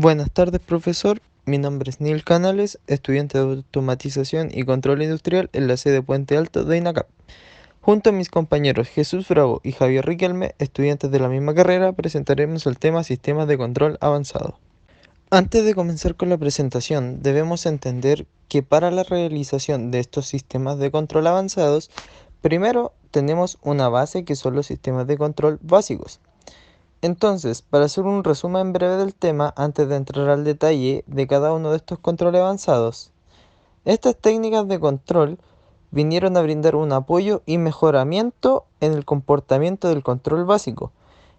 Buenas tardes, profesor. Mi nombre es Neil Canales, estudiante de Automatización y Control Industrial en la sede Puente Alto de INACAP. Junto a mis compañeros Jesús Bravo y Javier Riquelme, estudiantes de la misma carrera, presentaremos el tema Sistemas de Control Avanzado. Antes de comenzar con la presentación, debemos entender que para la realización de estos sistemas de control avanzados, primero tenemos una base que son los sistemas de control básicos. Entonces, para hacer un resumen breve del tema, antes de entrar al detalle de cada uno de estos controles avanzados, estas técnicas de control vinieron a brindar un apoyo y mejoramiento en el comportamiento del control básico,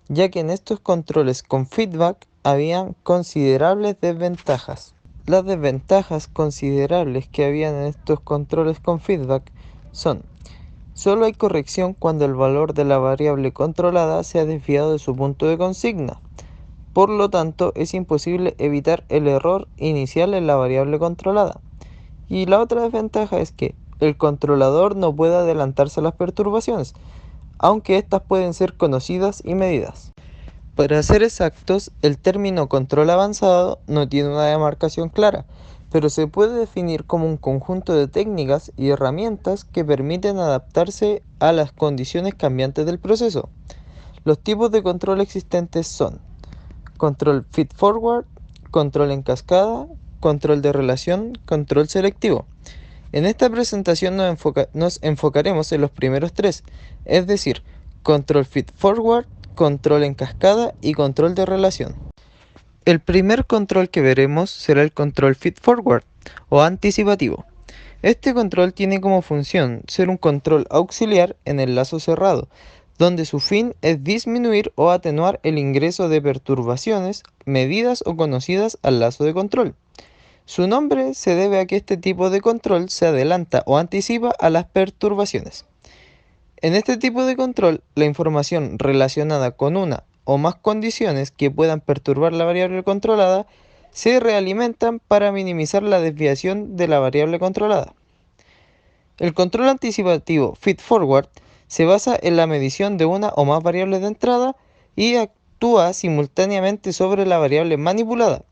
ya que en estos controles con feedback habían considerables desventajas. Las desventajas considerables que habían en estos controles con feedback son: solo hay corrección cuando el valor de la variable controlada se ha desviado de su punto de consigna. Por lo tanto, es imposible evitar el error inicial en la variable controlada. Y la otra desventaja es que el controlador no puede adelantarse a las perturbaciones, aunque éstas pueden ser conocidas y medidas. Para ser exactos, el término control avanzado no tiene una demarcación clara, pero se puede definir como un conjunto de técnicas y herramientas que permiten adaptarse a las condiciones cambiantes del proceso. Los tipos de control existentes son: control feed-forward, control en cascada, control de relación, control selectivo. En esta presentación nos enfocaremos en los primeros tres, es decir, control feed-forward, control en cascada y control de relación. El primer control que veremos será el control feed-forward o anticipativo. Este control tiene como función ser un control auxiliar en el lazo cerrado, donde su fin es disminuir o atenuar el ingreso de perturbaciones medidas o conocidas al lazo de control. Su nombre se debe a que este tipo de control se adelanta o anticipa a las perturbaciones. En este tipo de control, la información relacionada con una o más condiciones que puedan perturbar la variable controlada se realimentan para minimizar la desviación de la variable controlada. El control anticipativo feed-forward se basa en la medición de una o más variables de entrada y actúa simultáneamente sobre la variable manipulada,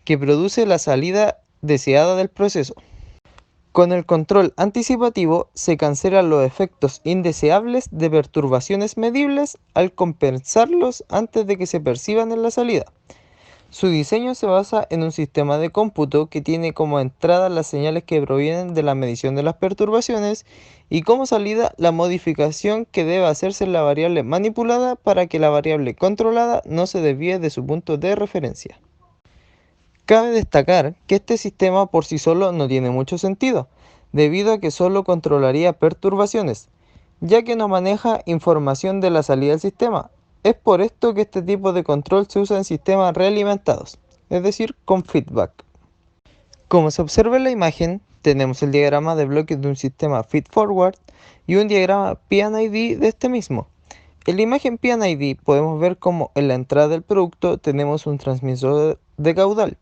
que produce la salida deseada del proceso. Con el control anticipativo se cancelan los efectos indeseables de perturbaciones medibles al compensarlos antes de que se perciban en la salida. Su diseño se basa en un sistema de cómputo que tiene como entrada las señales que provienen de la medición de las perturbaciones y como salida la modificación que debe hacerse en la variable manipulada para que la variable controlada no se desvíe de su punto de referencia. Cabe destacar que este sistema por sí solo no tiene mucho sentido, debido a que solo controlaría perturbaciones, ya que no maneja información de la salida del sistema. Es por esto que este tipo de control se usa en sistemas realimentados, es decir, con feedback. Como se observa en la imagen, tenemos el diagrama de bloques de un sistema feed-forward y un diagrama PID de este mismo. En la imagen PID podemos ver cómo en la entrada del producto tenemos un transmisor de caudal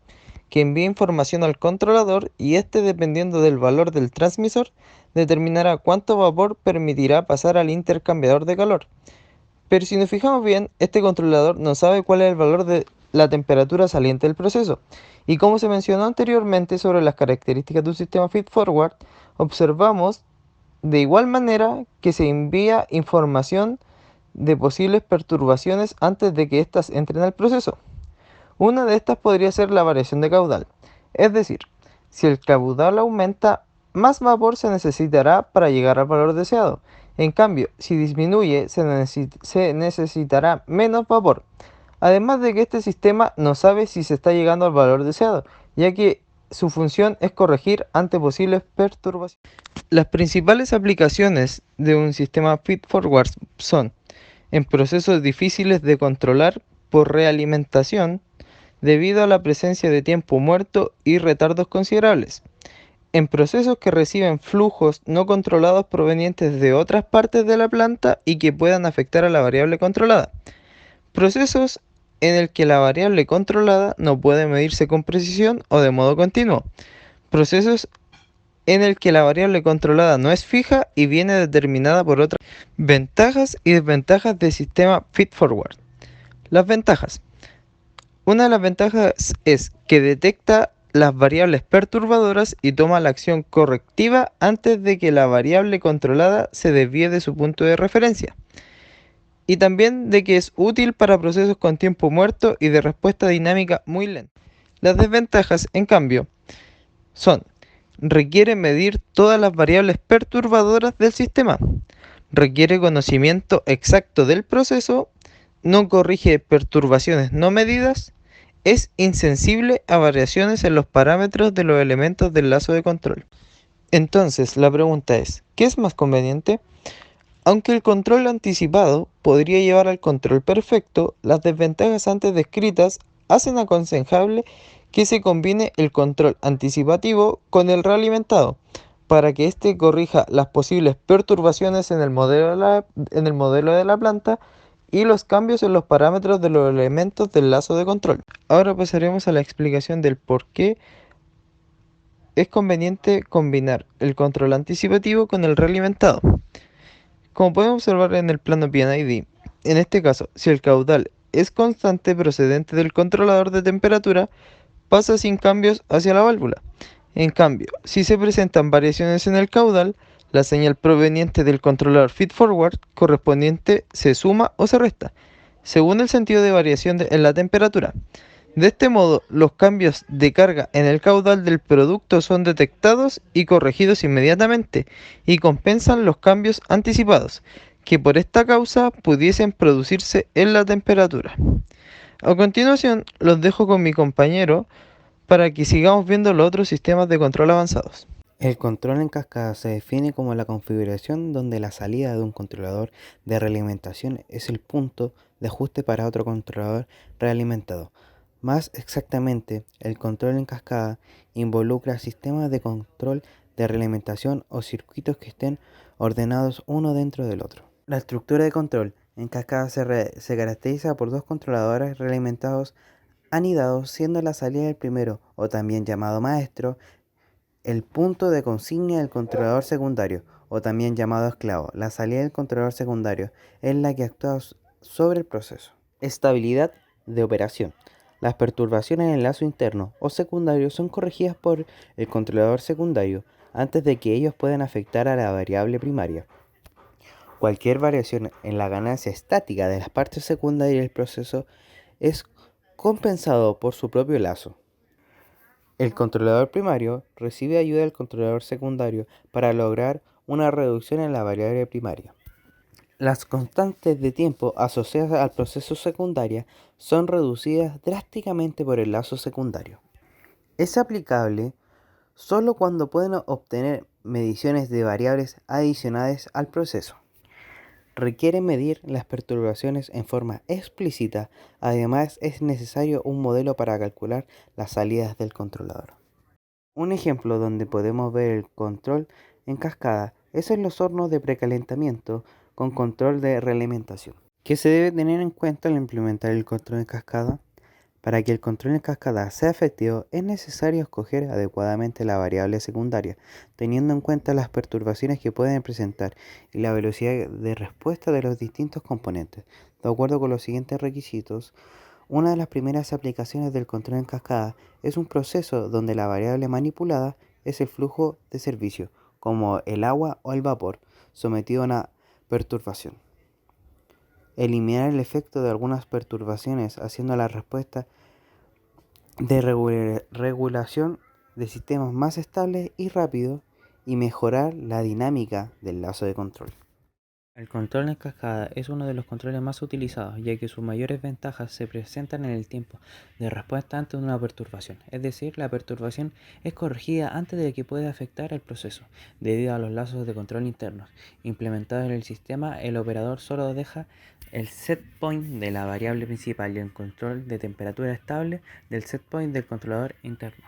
que envía información al controlador y este, dependiendo del valor del transmisor, determinará cuánto vapor permitirá pasar al intercambiador de calor. Pero si nos fijamos bien, este controlador no sabe cuál es el valor de la temperatura saliente del proceso. Y como se mencionó anteriormente sobre las características de un sistema feed-forward, observamos de igual manera que se envía información de posibles perturbaciones antes de que éstas entren al proceso. Una de estas podría ser la variación de caudal, es decir, si el caudal aumenta, más vapor se necesitará para llegar al valor deseado. En cambio, si disminuye, se necesitará menos vapor. Además de que este sistema no sabe si se está llegando al valor deseado, ya que su función es corregir ante posibles perturbaciones. Las principales aplicaciones de un sistema feed-forward son en procesos difíciles de controlar por realimentación, debido a la presencia de tiempo muerto y retardos considerables, en procesos que reciben flujos no controlados provenientes de otras partes de la planta y que puedan afectar a la variable controlada, procesos en el que la variable controlada no puede medirse con precisión o de modo continuo, procesos en el que la variable controlada no es fija y viene determinada por otras. Ventajas y desventajas del sistema feed-forward. Las ventajas: Una de las ventajas es que detecta las variables perturbadoras y toma la acción correctiva antes de que la variable controlada se desvíe de su punto de referencia. Y también de que es útil para procesos con tiempo muerto y de respuesta dinámica muy lenta. Las desventajas, en cambio, son: requiere medir todas las variables perturbadoras del sistema, requiere conocimiento exacto del proceso, no corrige perturbaciones no medidas, es insensible a variaciones en los parámetros de los elementos del lazo de control. Entonces, la pregunta es, ¿qué es más conveniente? Aunque el control anticipado podría llevar al control perfecto, las desventajas antes descritas hacen aconsejable que se combine el control anticipativo con el realimentado, para que éste corrija las posibles perturbaciones en el modelo de la planta y los cambios en los parámetros de los elementos del lazo de control. Ahora pasaremos a la explicación del por qué es conveniente combinar el control anticipativo con el realimentado. Como podemos observar en el plano PNID, en este caso, si el caudal es constante procedente del controlador de temperatura, pasa sin cambios hacia la válvula. En cambio, si se presentan variaciones en el caudal, la señal proveniente del controlador feedforward correspondiente se suma o se resta, según el sentido de variación en la temperatura. De este modo, los cambios de carga en el caudal del producto son detectados y corregidos inmediatamente y compensan los cambios anticipados, que por esta causa pudiesen producirse en la temperatura. A continuación, los dejo con mi compañero para que sigamos viendo los otros sistemas de control avanzados. El control en cascada se define como la configuración donde la salida de un controlador de realimentación es el punto de ajuste para otro controlador realimentado. Más exactamente, el control en cascada involucra sistemas de control de realimentación o circuitos que estén ordenados uno dentro del otro. La estructura de control en cascada se caracteriza por dos controladores realimentados anidados, siendo la salida del primero, o también llamado maestro, el punto de consigna del controlador secundario, o también llamado esclavo. La salida del controlador secundario es la que actúa sobre el proceso. Estabilidad de operación. Las perturbaciones en el lazo interno o secundario son corregidas por el controlador secundario antes de que ellos puedan afectar a la variable primaria. Cualquier variación en la ganancia estática de las partes secundarias del proceso es compensado por su propio lazo. El controlador primario recibe ayuda del controlador secundario para lograr una reducción en la variable primaria. Las constantes de tiempo asociadas al proceso secundario son reducidas drásticamente por el lazo secundario. Es aplicable solo cuando pueden obtener mediciones de variables adicionales al proceso. Requiere medir las perturbaciones en forma explícita, además es necesario un modelo para calcular las salidas del controlador. Un ejemplo donde podemos ver el control en cascada es en los hornos de precalentamiento con control de realimentación. ¿Qué se debe tener en cuenta al implementar el control en cascada? Para que el control en cascada sea efectivo es necesario escoger adecuadamente la variable secundaria, teniendo en cuenta las perturbaciones que pueden presentar y la velocidad de respuesta de los distintos componentes. De acuerdo con los siguientes requisitos, una de las primeras aplicaciones del control en cascada es un proceso donde la variable manipulada es el flujo de servicio, como el agua o el vapor, sometido a una perturbación. Eliminar el efecto de algunas perturbaciones haciendo la respuesta de regulación de sistemas más estables y rápidos y mejorar la dinámica del lazo de control. El control en cascada es uno de los controles más utilizados, ya que sus mayores ventajas se presentan en el tiempo de respuesta ante una perturbación, es decir, la perturbación es corregida antes de que pueda afectar al proceso, debido a los lazos de control internos implementados en el sistema. El operador solo deja el set point de la variable principal y el control de temperatura estable del set point del controlador interno.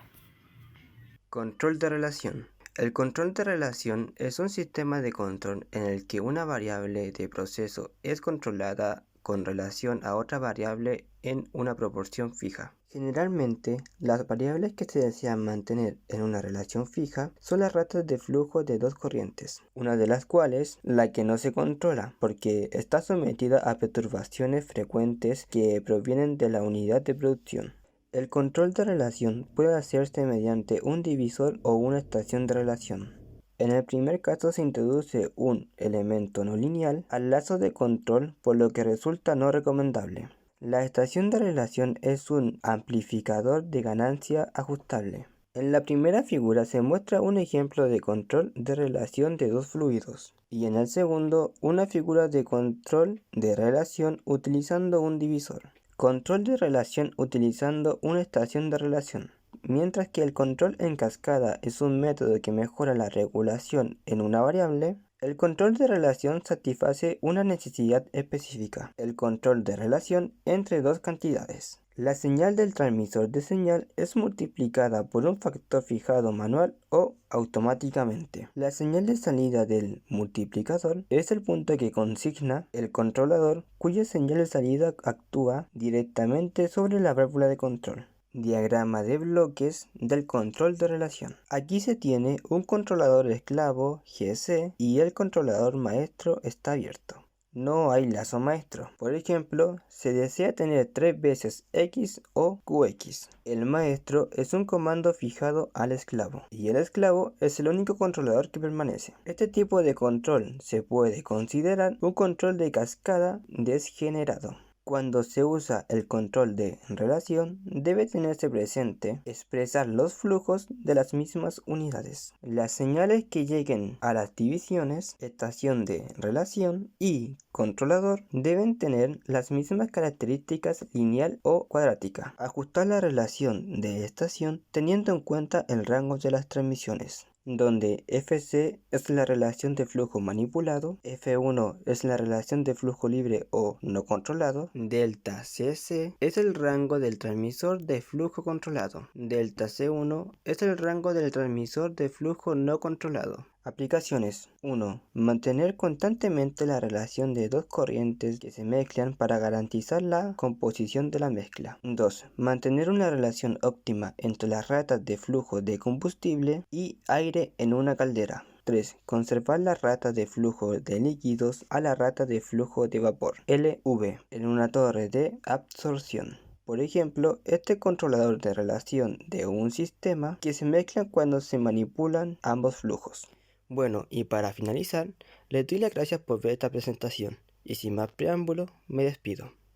Control de relación. El control de relación es un sistema de control en el que una variable de proceso es controlada con relación a otra variable en una proporción fija. Generalmente, las variables que se desean mantener en una relación fija son las ratas de flujo de dos corrientes, una de las cuales la que no se controla, porque está sometida a perturbaciones frecuentes que provienen de la unidad de producción. El control de relación puede hacerse mediante un divisor o una estación de relación. En el primer caso se introduce un elemento no lineal al lazo de control, por lo que resulta no recomendable. La estación de relación es un amplificador de ganancia ajustable. En la primera figura se muestra un ejemplo de control de relación de dos fluidos, y en el segundo una figura de control de relación utilizando un divisor. Control de relación utilizando una estación de relación. Mientras que el control en cascada es un método que mejora la regulación en una variable, el control de relación satisface una necesidad específica, el control de relación entre dos cantidades. La señal del transmisor de señal es multiplicada por un factor fijado manual o automáticamente. La señal de salida del multiplicador es el punto que consigna el controlador, cuya señal de salida actúa directamente sobre la válvula de control. Diagrama de bloques del control de relación. Aquí se tiene un controlador esclavo GC y el controlador maestro está abierto. No hay lazo maestro. Por ejemplo, se desea tener 3 veces X o QX. El maestro es un comando fijado al esclavo y el esclavo es el único controlador que permanece. Este tipo de control se puede considerar un control de cascada desgenerado. Cuando se usa el control de relación, debe tenerse presente expresar los flujos de las mismas unidades. Las señales que lleguen a las divisiones, estación de relación y controlador deben tener las mismas características lineal o cuadrática. Ajustar la relación de estación teniendo en cuenta el rango de las transmisiones, donde FC es la relación de flujo manipulado, F1 es la relación de flujo libre o no controlado, delta CC es el rango del transmisor de flujo controlado, delta C1 es el rango del transmisor de flujo no controlado. Aplicaciones. 1. Mantener constantemente la relación de dos corrientes que se mezclan para garantizar la composición de la mezcla. 2. Mantener una relación óptima entre las ratas de flujo de combustible y aire en una caldera. 3. Conservar la rata de flujo de líquidos a la rata de flujo de vapor, LV, en una torre de absorción. Por ejemplo, este controlador de relación de un sistema que se mezcla cuando se manipulan ambos flujos. Bueno, y para finalizar, les doy las gracias por ver esta presentación, y sin más preámbulo, me despido.